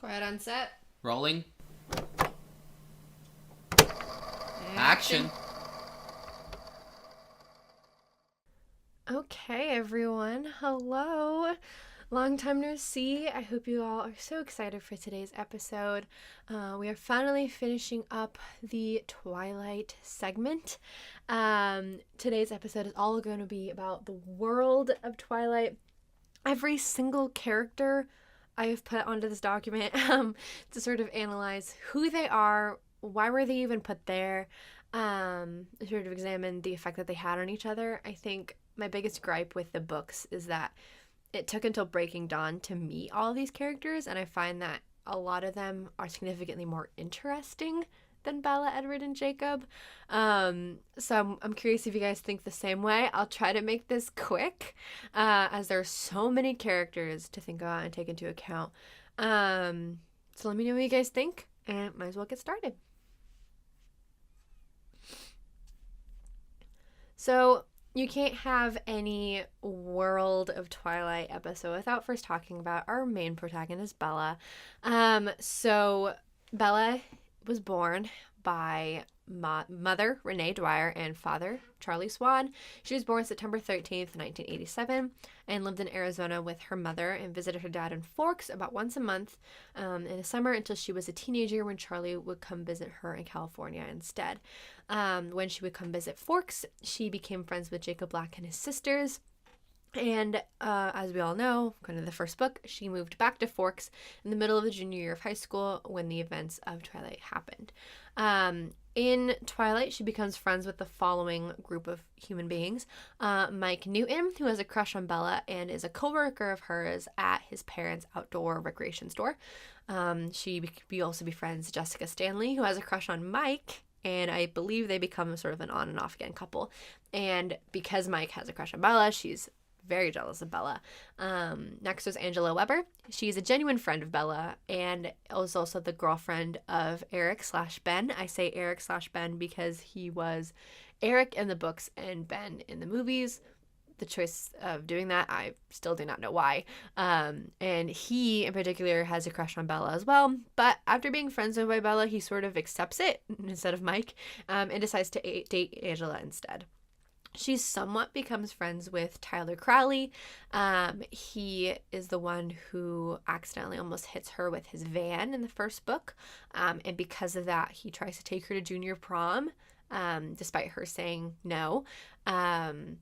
Quiet on set. Rolling. Action. Okay, everyone. Hello. Long time no see. I hope you all are so excited for today's episode. We are finally finishing up the Twilight segment. Today's episode is all going to be about the world of Twilight. Every single character I have put onto this document to sort of analyze who they are, why were they even put there, sort of examine the effect that they had on each other. I think my biggest gripe with the books is that it took until Breaking Dawn to meet all these characters, and I find that a lot of them are significantly more interesting than Bella, Edward, and Jacob. So I'm curious if you guys think the same way. I'll try to make this quick, as there are so many characters to think about and take into account. So let me know what you guys think, and might as well get started. So you can't have any World of Twilight episode without first talking about our main protagonist, Bella. So Bella was born by mother Renee Dwyer and father Charlie Swan. She was born September 13th, 1987, and lived in Arizona with her mother and visited her dad in Forks about once a month in the summer until she was a teenager, when Charlie would come visit her in California instead. When she would come visit Forks, she became friends with Jacob Black and his sisters. And as we all know, kind of the first book, she moved back to Forks in the middle of the junior year of high school when the events of Twilight happened. In Twilight, she becomes friends with the following group of human beings. Mike Newton, who has a crush on Bella and is a co-worker of hers at his parents' outdoor recreation store. She also befriends Jessica Stanley, who has a crush on Mike, and I believe they become sort of an on and off again couple. And because Mike has a crush on Bella, she's very jealous of Bella. Next was Angela Weber. She's a genuine friend of Bella and was also the girlfriend of Eric/Ben. I say Eric/Ben because he was Eric in the books and Ben in the movies. The choice of doing that, I still do not know why. And he, in particular, has a crush on Bella as well. But after being friends with by Bella, he sort of accepts it instead of Mike, and decides to date Angela instead. She somewhat becomes friends with Tyler Crowley. He is the one who accidentally almost hits her with his van in the first book. And because of that, he tries to take her to junior prom, despite her saying no. And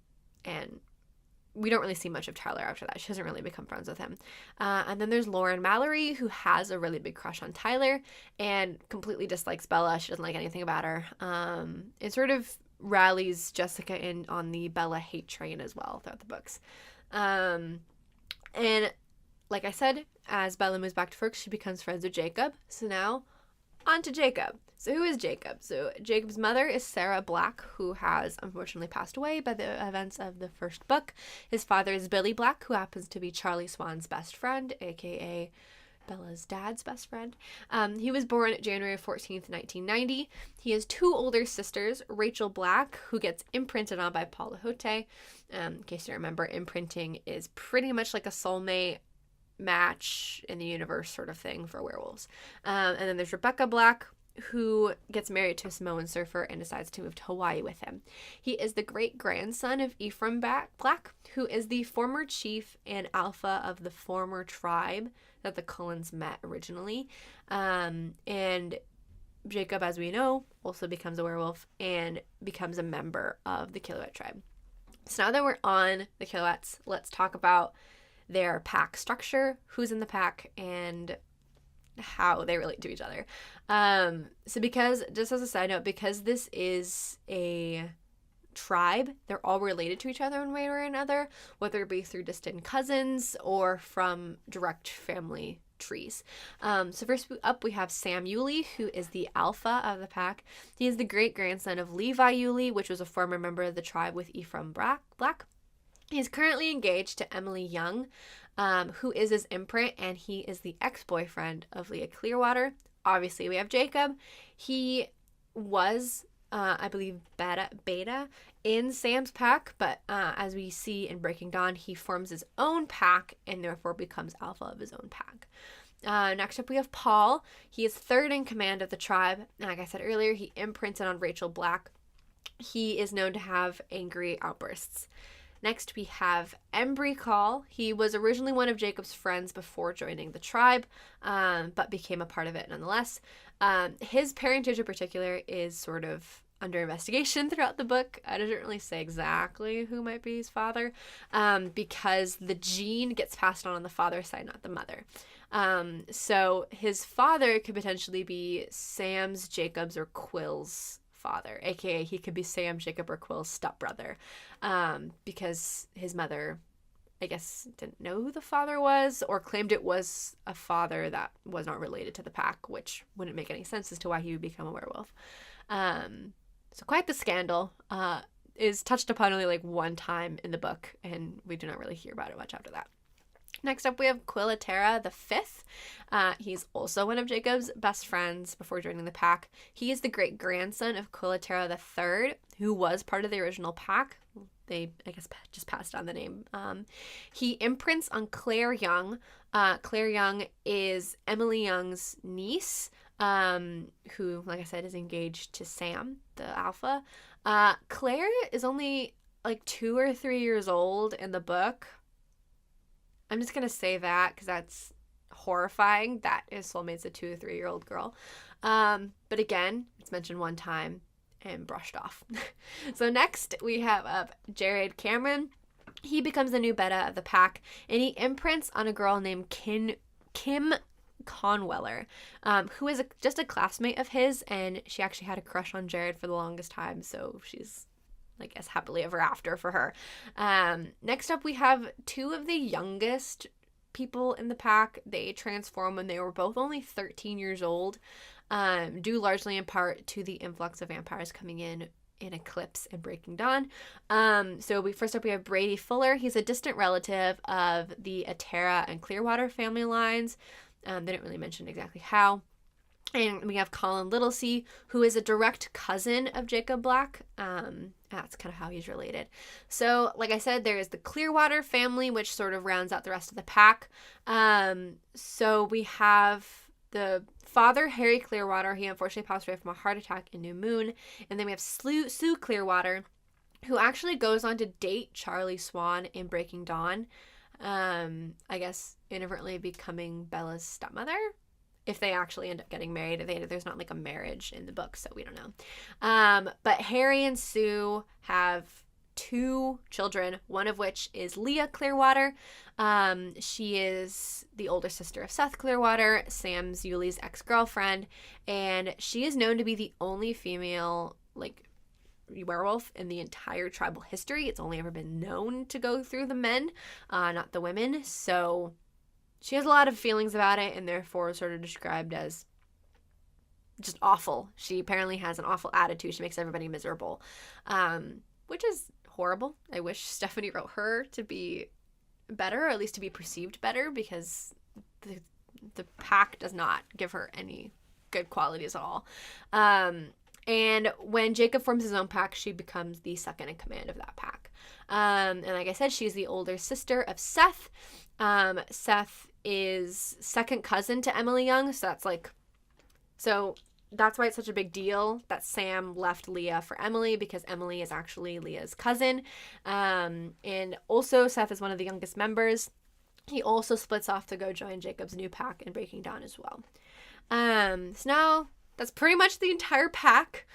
we don't really see much of Tyler after that. She doesn't really become friends with him. And then there's Lauren Mallory, who has a really big crush on Tyler and completely dislikes Bella. She doesn't like anything about her. And sort of rallies Jessica in on the Bella hate train as well throughout the books. And like I said, as Bella moves back to Forks, she becomes friends with Jacob. So now, on to Jacob. So who is Jacob? So Jacob's mother is Sarah Black, who has unfortunately passed away by the events of the first book. His father is Billy Black, who happens to be Charlie Swan's best friend, aka Bella's dad's best friend. He was born January 14th, 1990. He has two older sisters, Rachel Black, who gets imprinted on by Paula Hote. In case you remember, imprinting is pretty much like a soulmate match in the universe sort of thing for werewolves. And then there's Rebecca Black, who gets married to a Samoan surfer and decides to move to Hawaii with him. He is the great-grandson of Ephraim Black, who is the former chief and alpha of the former tribe that the Cullens met originally. And Jacob, as we know, also becomes a werewolf and becomes a member of the Kilauea tribe. So now that we're on the Kilaueats, let's talk about their pack structure, who's in the pack, and how they relate to each other. So because, just as a side note, because this is a tribe, they're all related to each other in one way or another, whether it be through distant cousins or from direct family trees. So first up, we have Sam Yulee, who is the alpha of the pack. He is the great-grandson of Levi Yulee, which was a former member of the tribe with Ephraim Black. He's currently engaged to Emily Young, who is his imprint, and he is the ex-boyfriend of Leah Clearwater. Obviously, we have Jacob. He was, I believe, beta in Sam's pack, but as we see in Breaking Dawn, he forms his own pack and therefore becomes alpha of his own pack. Next up, we have Paul. He is third in command of the tribe. And like I said earlier, he imprinted on Rachel Black. He is known to have angry outbursts. Next, we have Embry. He was originally one of Jacob's friends before joining the tribe, but became a part of it nonetheless. His parentage in particular is sort of under investigation throughout the book. I doesn't really say exactly who might be his father, because the gene gets passed on the father's side, not the mother. So his father could potentially be Sam's, Jacob's, or Quill's father, aka he could be Sam, Jacob, or Quill's stepbrother, because his mother, I guess, didn't know who the father was, or claimed it was a father that was not related to the pack, which wouldn't make any sense as to why he would become a werewolf. So quite the scandal. Is touched upon only like one time in the book, and we do not really hear about it much after that. Next up, we have Quillatera the Fifth. He's also one of Jacob's best friends before joining the pack. He is the great-grandson of Quillatera the Third, who was part of the original pack. They, I guess, just passed on the name. He imprints on Claire Young. Claire Young is Emily Young's niece, who, like I said, is engaged to Sam, the alpha. Claire is only like 2 or 3 years old in the book. I'm just going to say that because that's horrifying that his soulmate's a 2 or 3-year-old girl. But again, it's mentioned one time and brushed off. So next we have Jared Cameron. He becomes the new beta of the pack, and he imprints on a girl named Kim Conweller, who is just a classmate of his, and she actually had a crush on Jared for the longest time, so she's, I guess, happily ever after for her. Next up, we have 2 of the youngest people in the pack. They transform when they were both only 13 years old, due largely in part to the influx of vampires coming in Eclipse and Breaking Dawn. First up, we have Brady Fuller. He's a distant relative of the Atera and Clearwater family lines. They didn't really mention exactly how. And we have Colin Littlesea, who is a direct cousin of Jacob Black. That's kind of how he's related. So, like I said, there is the Clearwater family, which sort of rounds out the rest of the pack. So we have the father, Harry Clearwater. He unfortunately passed away from a heart attack in New Moon. And then we have Sue Clearwater, who actually goes on to date Charlie Swan in Breaking Dawn. I guess inadvertently becoming Bella's stepmother. If they actually end up getting married, there's not like a marriage in the book, so we don't know. But Harry and Sue have 2 children, one of which is Leah Clearwater. She is the older sister of Seth Clearwater, Sam's Yuli's ex-girlfriend, and she is known to be the only female, werewolf in the entire tribal history. It's only ever been known to go through the men, not the women, so she has a lot of feelings about it, and therefore sort of described as just awful. She apparently has an awful attitude. She makes everybody miserable, which is horrible. I wish Stephanie wrote her to be better, or at least to be perceived better, because the pack does not give her any good qualities at all. And when Jacob forms his own pack, she becomes the second in command of that pack. And like I said, she's the older sister of Seth. Seth is second cousin to Emily Young, so that's why it's such a big deal that Sam left Leah for Emily, because Emily is actually Leah's cousin. And also Seth is one of the youngest members. He also splits off to go join Jacob's new pack in Breaking Dawn as well. So now that's pretty much the entire pack.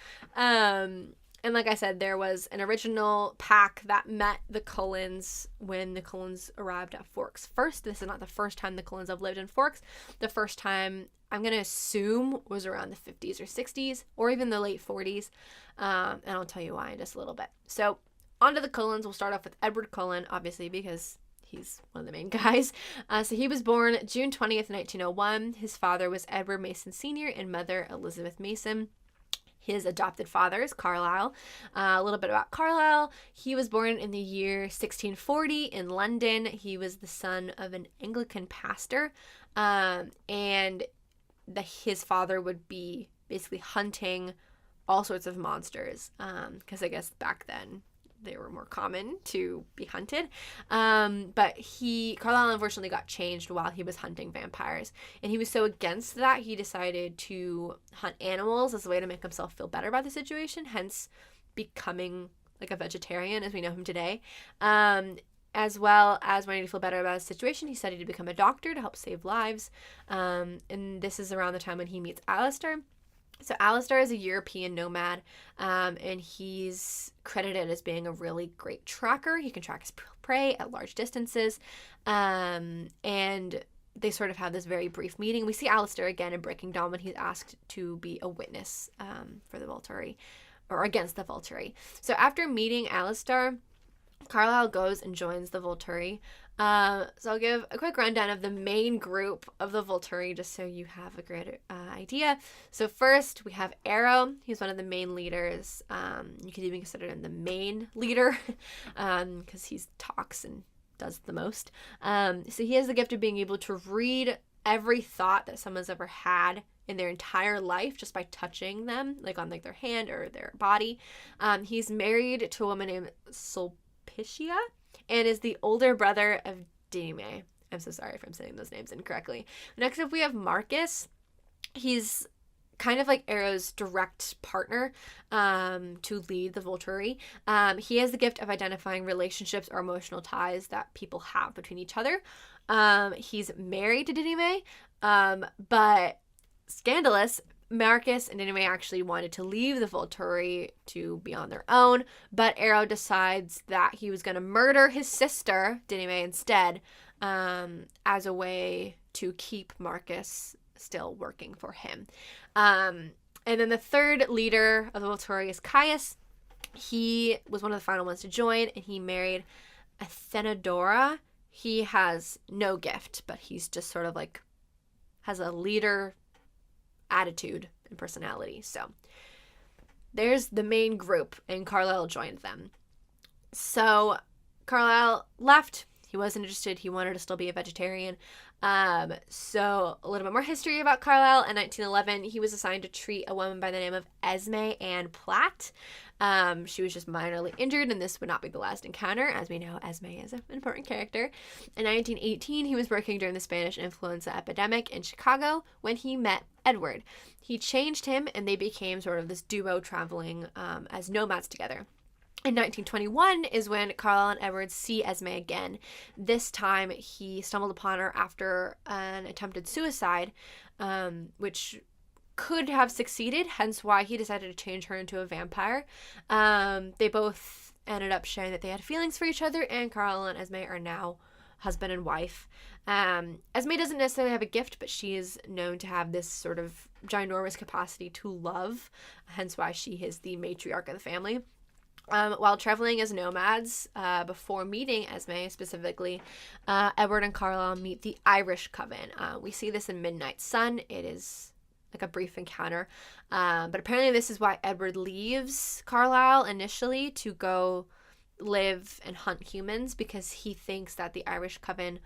And like I said, there was an original pack that met the Cullens when the Cullens arrived at Forks first. This is not the first time the Cullens have lived in Forks. The first time, I'm going to assume, was around the 50s or 60s, or even the late 40s. And I'll tell you why in just a little bit. So, on to the Cullens. We'll start off with Edward Cullen, obviously, because he's one of the main guys. So he was born June 20th, 1901. His father was Edward Mason Sr. and mother Elizabeth Mason. His adopted father is Carlisle. A little bit about Carlisle. He was born in the year 1640 in London. He was the son of an Anglican pastor. And his father would be basically hunting all sorts of monsters. Because I guess back then they were more common to be hunted. But Carlisle unfortunately got changed while he was hunting vampires. And he was so against that, he decided to hunt animals as a way to make himself feel better about the situation, hence becoming like a vegetarian as we know him today. As well as wanting to feel better about his situation, he studied to become a doctor to help save lives. And this is around the time when he meets Alistair. So Alistair is a European nomad, and he's credited as being a really great tracker. He can track his prey at large distances, and they sort of have this very brief meeting. We see Alistair again in Breaking Dawn when he's asked to be a witness for the Volturi, or against the Volturi. So after meeting Alistair, Carlisle goes and joins the Volturi. So I'll give a quick rundown of the main group of the Volturi just so you have a great idea. So first we have Arrow. He's one of the main leaders. You could even consider him the main leader because he talks and does the most. So he has the gift of being able to read every thought that someone's ever had in their entire life just by touching them, like on like their hand or their body. He's married to a woman named Sulpicia and is the older brother of Dime. I'm so sorry if I'm saying those names incorrectly. Next up we have Marcus. He's kind of like Arrow's direct partner to lead the Volturi. He has the gift of identifying relationships or emotional ties that people have between each other. He's married to Dime, but scandalous, Marcus and Dime actually wanted to leave the Volturi to be on their own, but Arrow decides that he was going to murder his sister, Dime, instead, as a way to keep Marcus still working for him. And then the third leader of the Volturi is Caius. He was one of the final ones to join, and he married Athenodora. He has no gift, but he's just sort of like has a leader attitude and personality. So there's the main group, and Carlisle joined them. So Carlisle left. He wasn't interested. He wanted to still be a vegetarian. So a little bit more history about Carlisle. In 1911, he was assigned to treat a woman by the name of Esme Ann Platt. She was just minorly injured, and this would not be the last encounter. As we know, Esme is an important character. In 1918, he was working during the Spanish influenza epidemic in Chicago when he met Edward. He changed him, and they became sort of this duo traveling as nomads together. In 1921 is when Carlisle and Edward see Esme again. This time he stumbled upon her after an attempted suicide, which could have succeeded, hence why he decided to change her into a vampire. They both ended up sharing that they had feelings for each other, and Carlisle and Esme are now husband and wife. Esme doesn't necessarily have a gift, but she is known to have this sort of ginormous capacity to love, hence why she is the matriarch of the family. While traveling as nomads, before meeting Esme specifically, Edward and Carlisle meet the Irish Coven. We see this in Midnight Sun. It is like a brief encounter. But apparently this is why Edward leaves Carlisle initially to go live and hunt humans, because he thinks that the Irish Coven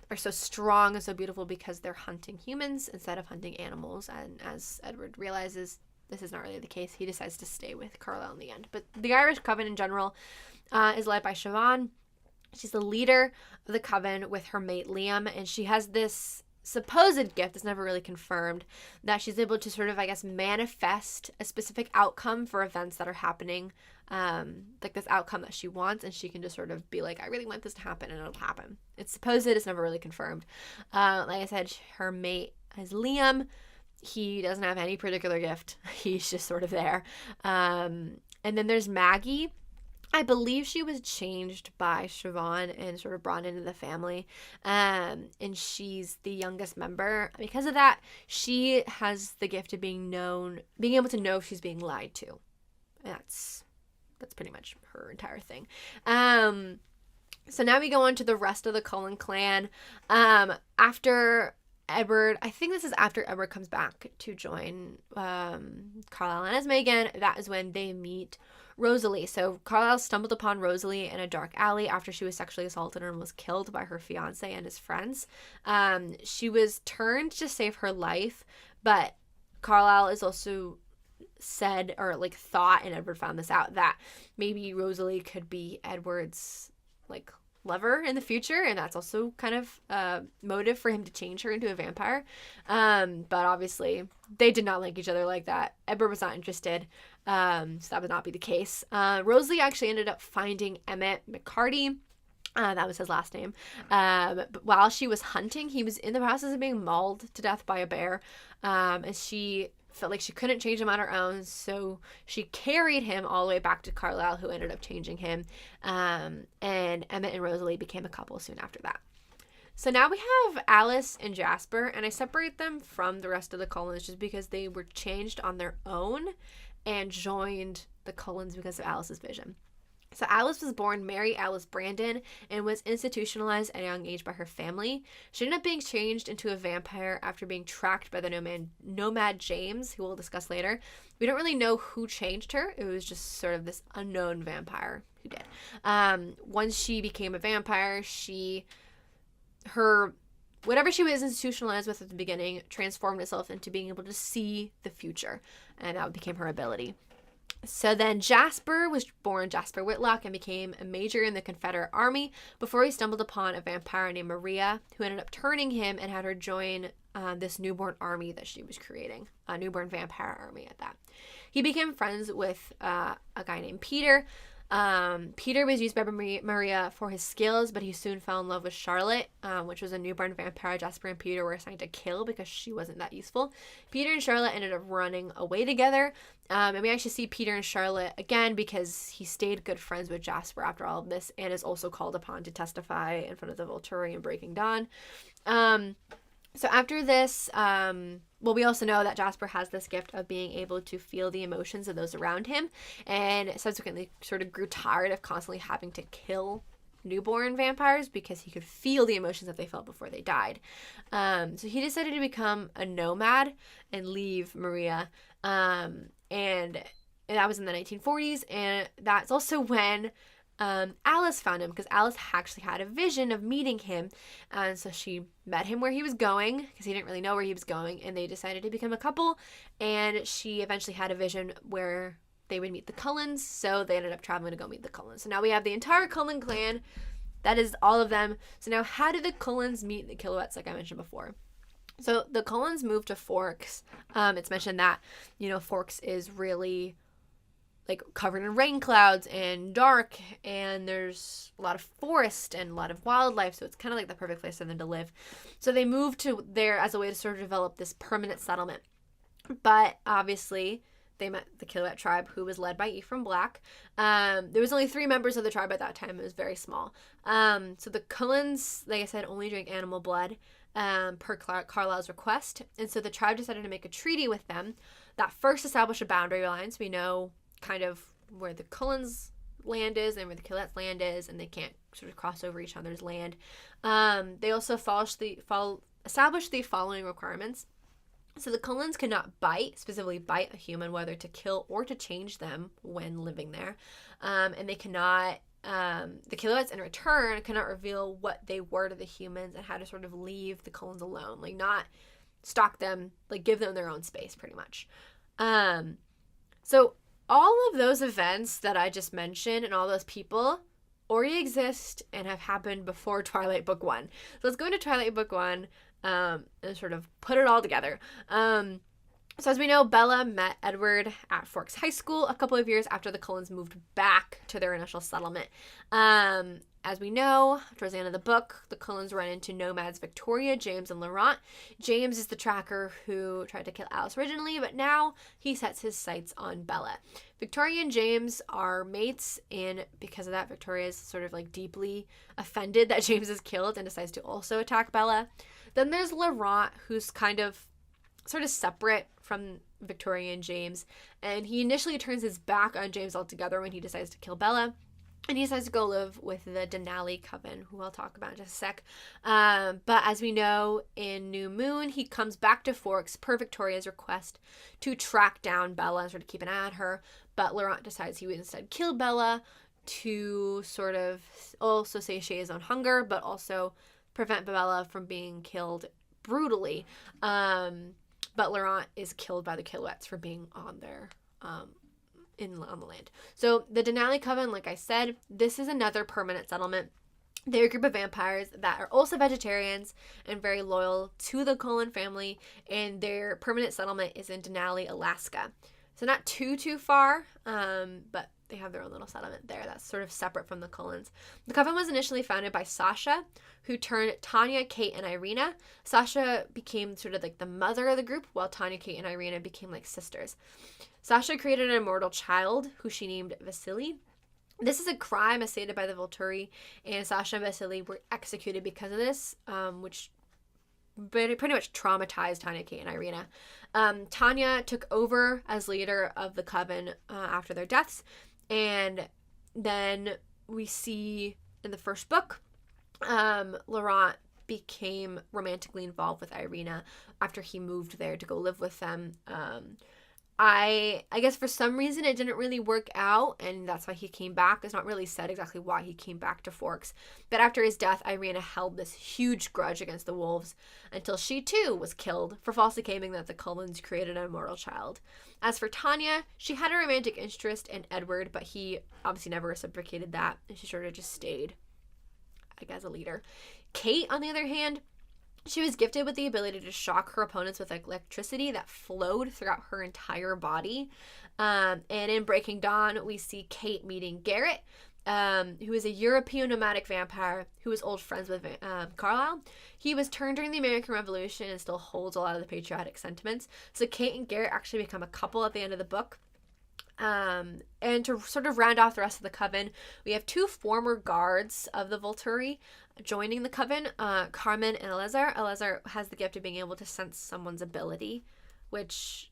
are so strong and so beautiful because they're hunting humans instead of hunting animals. And as Edward realizes, this is not really the case. He decides to stay with Carlisle in the end. But the Irish Coven in general is led by Siobhan. She's the leader of the coven with her mate Liam, and she has this supposed gift, it's never really confirmed, that she's able to sort of, I guess, manifest a specific outcome for events that are happening, like this outcome that she wants, and she can just sort of be like, I really want this to happen, and it'll happen. It's supposed, it's never really confirmed. Like I said, her mate is Liam. He doesn't have any particular gift. He's just sort of there. And then there's Maggie. I believe she was changed by Siobhan and sort of brought into the family. And she's the youngest member. Because of that, she has the gift of being able to know if she's being lied to. That's pretty much her entire thing. So now we go on to the rest of the Cullen clan. After Edward, I think this is after Edward comes back to join Carlisle and Esme again. That is when they meet Rosalie. So Carlisle stumbled upon Rosalie in a dark alley after she was sexually assaulted and was killed by her fiance and his friends. She was turned to save her life, but Carlisle is also said or like thought, and Edward found this out, that maybe Rosalie could be Edward's like lover in the future, and that's also kind of a motive for him to change her into a vampire. But obviously they did not like each other like that. Edward was not interested, so that would not be the case. Rosalie actually ended up finding Emmett McCarty. That was his last name. But while she was hunting, he was in the process of being mauled to death by a bear. And she felt like she couldn't change him on her own, so she carried him all the way back to Carlisle, who ended up changing him. And Emmett and Rosalie became a couple soon after that. So now we have Alice and Jasper, and I separate them from the rest of the Cullens just because they were changed on their own and joined the Cullens because of Alice's vision. So Alice was born Mary Alice Brandon and was institutionalized at a young age by her family. She ended up being changed into a vampire after being tracked by the nomad James, who we'll discuss later. We don't really know who changed her. It was just sort of this unknown vampire who did. Once she became a vampire, whatever she was institutionalized with at the beginning transformed itself into being able to see the future, and that became her ability. So then Jasper was born Jasper Whitlock and became a major in the Confederate Army before he stumbled upon a vampire named Maria, who ended up turning him and had her join this newborn army that she was creating, a newborn vampire army at that. He became friends with a guy named Peter. Peter was used by Maria for his skills, but he soon fell in love with Charlotte, which was a newborn vampire Jasper and Peter were assigned to kill because she wasn't that useful. Peter and Charlotte ended up running away together, and we actually see Peter and Charlotte again because he stayed good friends with Jasper after all of this and is also called upon to testify in front of the Volturi in Breaking Dawn. So after this, we also know that Jasper has this gift of being able to feel the emotions of those around him, and subsequently sort of grew tired of constantly having to kill newborn vampires because he could feel the emotions that they felt before they died. So he decided to become a nomad and leave Maria, and that was in the 1940s, and that's also when Alice found him, because Alice actually had a vision of meeting him, and so she met him where he was going because he didn't really know where he was going, and they decided to become a couple, and she eventually had a vision where they would meet the Cullens, so they ended up traveling to go meet the Cullens. So now we have the entire Cullen clan. That is all of them. So now how did the Cullens meet the Kilowetts, like I mentioned before? So the Cullens moved to Forks. It's mentioned that, Forks is really like covered in rain clouds and dark, and there's a lot of forest and a lot of wildlife, so it's kind of like the perfect place for them to live. So they moved to there as a way to sort of develop this permanent settlement. But obviously they met the Kilowett tribe, who was led by Ephraim Black. There was only 3 members of the tribe at that time. It was very small. So the Cullens, like I said, only drank animal blood per Carlisle's request, and so the tribe decided to make a treaty with them that first established a boundary line, so we know kind of where the Cullens' land is and where the Killet's land is, and they can't sort of cross over each other's land. They also established the following requirements. So the Cullens could not specifically bite a human, whether to kill or to change them when living there. And they cannot, the Killet's in return cannot reveal what they were to the humans and how to sort of leave the Cullens alone, like not stalk them, like give them their own space pretty much. So all of those events that I just mentioned and all those people already exist and have happened before Twilight Book 1. So let's go into Twilight Book 1 and sort of put it all together. So as we know, Bella met Edward at Forks High School a couple of years after the Cullens moved back to their initial settlement. As we know, towards the end of the book, the Cullens run into nomads Victoria, James, and Laurent. James is the tracker who tried to kill Alice originally, but now he sets his sights on Bella. Victoria and James are mates, and because of that, Victoria is sort of like deeply offended that James is killed and decides to also attack Bella. Then there's Laurent, who's kind of sort of separate from Victoria and James, and he initially turns his back on James altogether when he decides to kill Bella. And he decides to go live with the Denali Coven, who I'll talk about in just a sec. But as we know, in New Moon, he comes back to Forks per Victoria's request to track down Bella and sort of keep an eye on her. But Laurent decides he would instead kill Bella to sort of also satiate his own hunger, but also prevent Bella from being killed brutally. But Laurent is killed by the Kilowetts for being on their on the land. So the Denali Coven, like I said, this is another permanent settlement. They're a group of vampires that are also vegetarians and very loyal to the Cullen family, and their permanent settlement is in Denali, Alaska. So not too far, but they have their own little settlement there that's sort of separate from the Cullens. The coven was initially founded by Sasha, who turned Tanya, Kate, and Irina. Sasha became sort of like the mother of the group, while Tanya, Kate, and Irina became like sisters. Sasha created an immortal child, who she named Vasily. This is a crime as stated by the Volturi, and Sasha and Vasily were executed because of this, which pretty much traumatized Tanya, Kate, and Irina. Tanya took over as leader of the coven after their deaths, and then we see in the first book, Laurent became romantically involved with Irina after he moved there to go live with them. I guess for some reason it didn't really work out, and that's why he came back. It's not really said exactly why he came back to Forks. But after his death, Irina held this huge grudge against the wolves until she too was killed for falsely claiming that the Cullens created an immortal child. As for Tanya, she had a romantic interest in Edward, but he obviously never reciprocated that, and she sort of just stayed, I guess, a leader. Kate, on the other hand, she was gifted with the ability to shock her opponents with electricity that flowed throughout her entire body. And in Breaking Dawn, we see Kate meeting Garrett, who is a European nomadic vampire who was old friends with Carlisle. He was turned during the American Revolution and still holds a lot of the patriotic sentiments. So Kate and Garrett actually become a couple at the end of the book. And to sort of round off the rest of the coven, we have two former guards of the Volturi joining the coven, Carmen and Eleazar. Eleazar has the gift of being able to sense someone's ability, which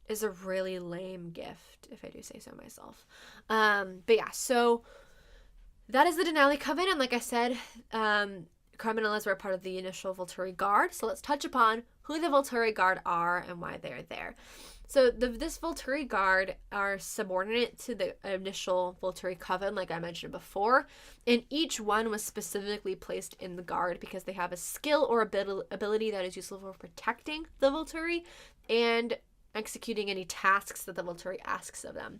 is a really lame gift, if I do say so myself. But yeah, so that is the Denali Coven, and like I said, Carmen and Eleazar are part of the initial Volturi Guard. So let's touch upon who the Volturi Guard are and why they're there. So this Volturi Guard are subordinate to the initial Volturi Coven, like I mentioned before, and each one was specifically placed in the Guard because they have a skill or ability that is useful for protecting the Volturi and executing any tasks that the Volturi asks of them.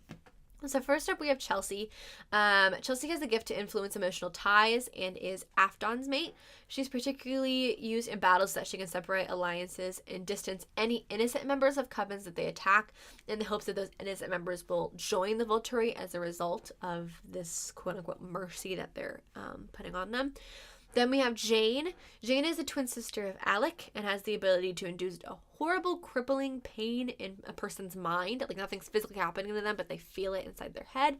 So first up, we have Chelsea. Chelsea has the gift to influence emotional ties and is Afton's mate. She's particularly used in battles so that she can separate alliances and distance any innocent members of covens that they attack in the hopes that those innocent members will join the Volturi as a result of this quote-unquote mercy that they're putting on them. Then we have Jane. Jane is the twin sister of Alec and has the ability to induce a horrible, crippling pain in a person's mind. Like nothing's physically happening to them, but they feel it inside their head.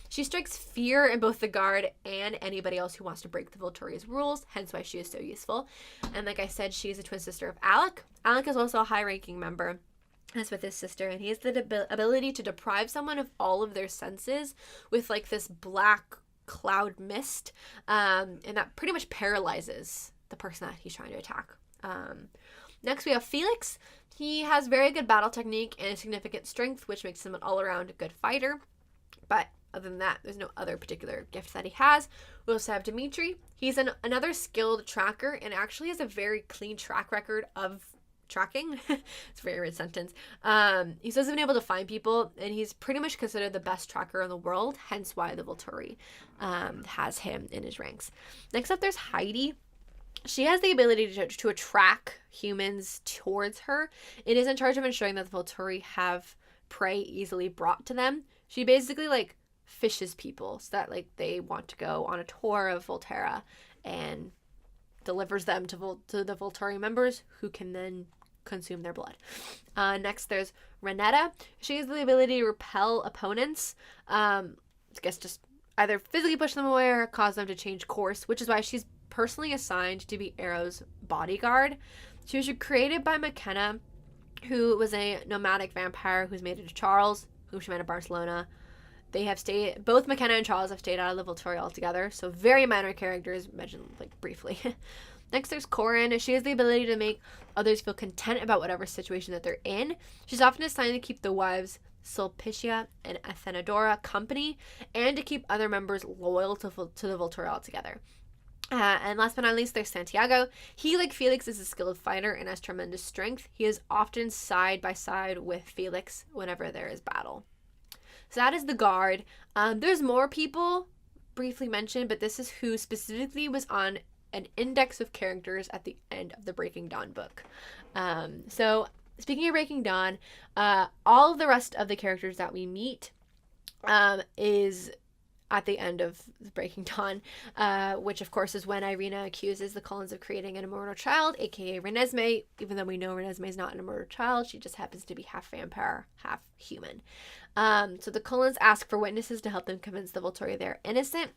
She strikes fear in both the guard and anybody else who wants to break the Volturi's rules, hence why she is so useful. And like I said, she is a twin sister of Alec. Alec is also a high-ranking member, as with his sister, and he has the ability to deprive someone of all of their senses with like this black cloud mist, and that pretty much paralyzes the person that he's trying to attack. Next we have Felix. He has very good battle technique and significant strength, which makes him an all-around good fighter, but other than that, there's no other particular gift that he has. We also have Dimitri. He's another skilled tracker and actually has a very clean track record of tracking. It's a very weird sentence. He's also been able to find people, and he's pretty much considered the best tracker in the world, hence why the Volturi has him in his ranks. Next up, there's Heidi. She has the ability to attract humans towards her. It is in charge of ensuring that the Volturi have prey easily brought to them. She basically like fishes people so that like they want to go on a tour of Volterra and delivers them to the Volturi members who can then consume their blood. Next, there's Renetta. She has the ability to repel opponents. I guess just either physically push them away or cause them to change course, which is why she's personally assigned to be Arrow's bodyguard. She was created by McKenna, who was a nomadic vampire who's mated to Charles, whom she met in Barcelona. They have stayed, both McKenna and Charles have stayed out of the Volturi altogether, so very minor characters, mentioned like briefly. Next, there's Corin. She has the ability to make others feel content about whatever situation that they're in. She's often assigned to keep the wives Sulpicia and Athenodora company, and to keep other members loyal to the Volturi altogether. And last but not least, there's Santiago. He, like Felix, is a skilled fighter and has tremendous strength. He is often side by side with Felix whenever there is battle. So that is the guard. There's more people briefly mentioned, but this is who specifically was on an index of characters at the end of the Breaking Dawn book. So speaking of Breaking Dawn, all of the rest of the characters that we meet is at the end of Breaking Dawn, which of course is when Irina accuses the Cullens of creating an immortal child, aka Renesmee, even though we know Renesmee is not an immortal child, she just happens to be half vampire, half human. So the Cullens ask for witnesses to help them convince the Volturi they're innocent.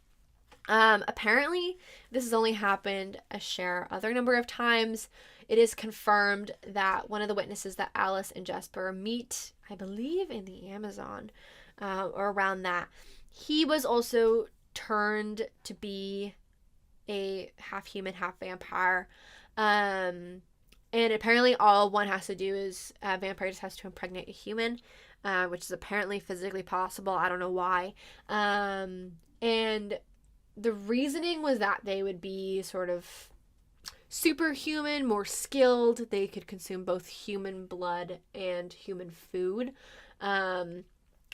Apparently, this has only happened a other number of times. It is confirmed that one of the witnesses that Alice and Jesper meet, I believe in the Amazon, or around that, he was also turned to be a half human, half vampire. And apparently all one has to do is a vampire just has to impregnate a human, which is apparently physically possible. I don't know why. And the reasoning was that they would be sort of superhuman, more skilled. They could consume both human blood and human food.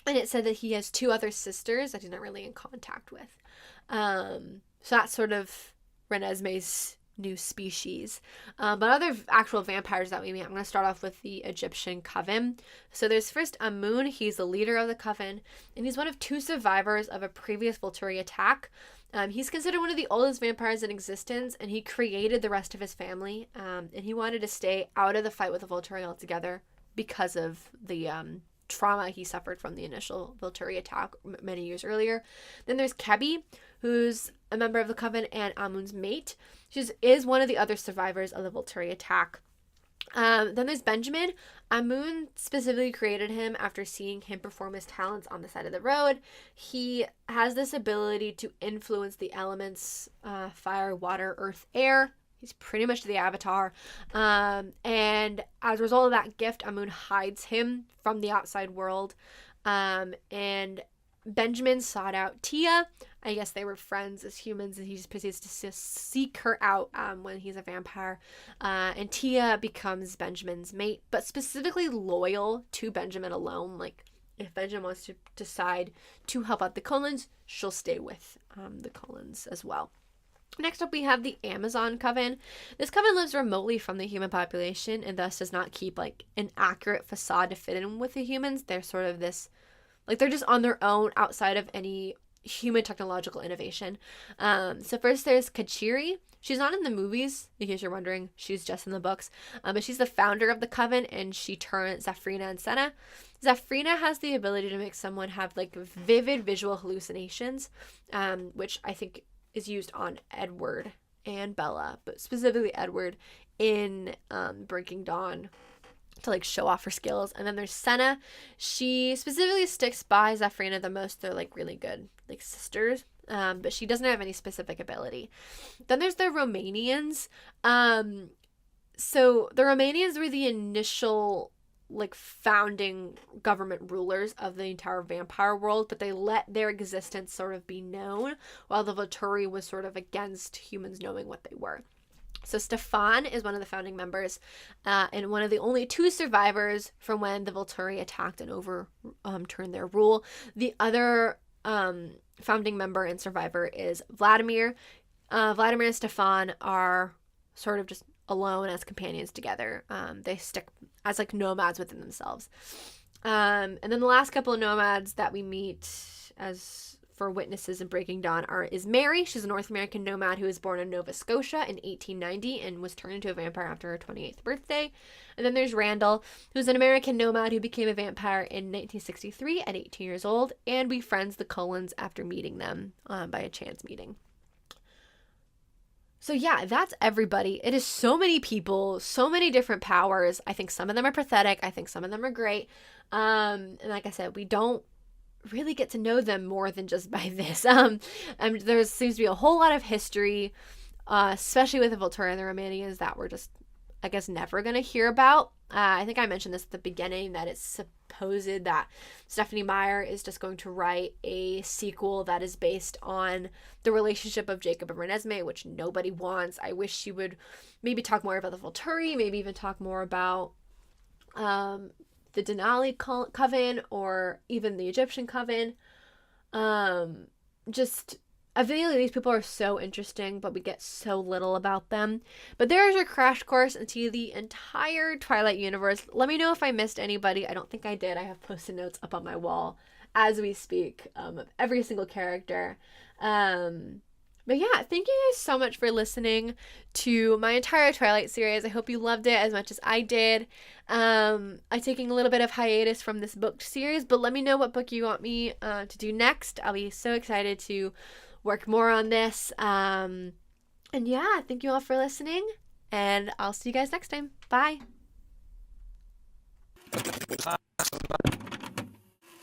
And it said that he has 2 other sisters that he's not really in contact with. So that's sort of Renesmee's new species. But other actual vampires that we meet, I'm going to start off with the Egyptian coven. So there's first Amun. He's the leader of the coven, and he's one of 2 survivors of a previous Volturi attack. He's considered one of the oldest vampires in existence, and he created the rest of his family, and he wanted to stay out of the fight with the Volturi altogether because of the trauma he suffered from the initial Volturi attack many years earlier. Then there's Kebi, who's a member of the coven and Amun's mate. She is one of the other survivors of the Volturi attack. Then there's Benjamin. Amun specifically created him after seeing him perform his talents on the side of the road. He has this ability to influence the elements, fire, water, earth, air. He's pretty much the Avatar. And as a result of that gift, Amun hides him from the outside world. And Benjamin sought out Tia. I guess they were friends as humans, and he just proceeds to seek her out when he's a vampire. And Tia becomes Benjamin's mate, but specifically loyal to Benjamin alone. Like, if Benjamin wants to decide to help out the Cullens, she'll stay with the Cullens as well. Next up, we have the Amazon coven. This coven lives remotely from the human population and thus does not keep like an accurate facade to fit in with the humans. They're sort of this, like, they're just on their own outside of any human technological innovation. So first there's Kachiri. She's not in the movies, in case you're wondering. She's just in the books. But she's the founder of the coven, and she turns Zafrina and Senna. Zafrina has the ability to make someone have like vivid visual hallucinations, which I think is used on Edward and Bella, but specifically Edward in Breaking Dawn to like show off her skills. And then there's Senna. She specifically sticks by Zafrina the most. They're like really good like sisters, but she doesn't have any specific ability. Then there's the Romanians. So the Romanians were the initial like founding government rulers of the entire vampire world, but they let their existence sort of be known while the Volturi was sort of against humans knowing what they were. So Stefan is one of the founding members, and one of the only 2 survivors from when the Volturi attacked and overturned their rule. The other founding member and survivor is Vladimir. Vladimir and Stefan are sort of just alone as companions together. They stick as like nomads within themselves. And then the last couple of nomads that we meet as for witnesses in Breaking Dawn is Mary. She's a North American nomad who was born in Nova Scotia in 1890 and was turned into a vampire after her 28th birthday. And then there's Randall, who's an American nomad who became a vampire in 1963 at 18 years old and befriends the Cullens after meeting them by a chance meeting. So yeah, that's everybody. It is so many people, so many different powers. I think some of them are pathetic. I think some of them are great. And like I said, we don't really get to know them more than just by this. And there seems to be a whole lot of history, especially with the Volturi and the Romanians, that we're just, I guess, never going to hear about. I think I mentioned this at the beginning, that it's supposed that Stephanie Myer is just going to write a sequel that is based on the relationship of Jacob and Renesmee, which nobody wants. I wish she would maybe talk more about the Volturi, maybe even talk more about the Denali coven or even the Egyptian coven. Just, I feel like these people are so interesting, but we get so little about them. But there's your crash course into the entire Twilight universe. Let me know if I missed anybody. I don't think I did. I have post-it notes up on my wall as we speak, of every single character. But yeah, thank you guys so much for listening to my entire Twilight series. I hope you loved it as much as I did. I'm taking a little bit of hiatus from this book series, but let me know what book you want me to do next. I'll be so excited to work more on this. And yeah, thank you all for listening, and I'll see you guys next time. Bye.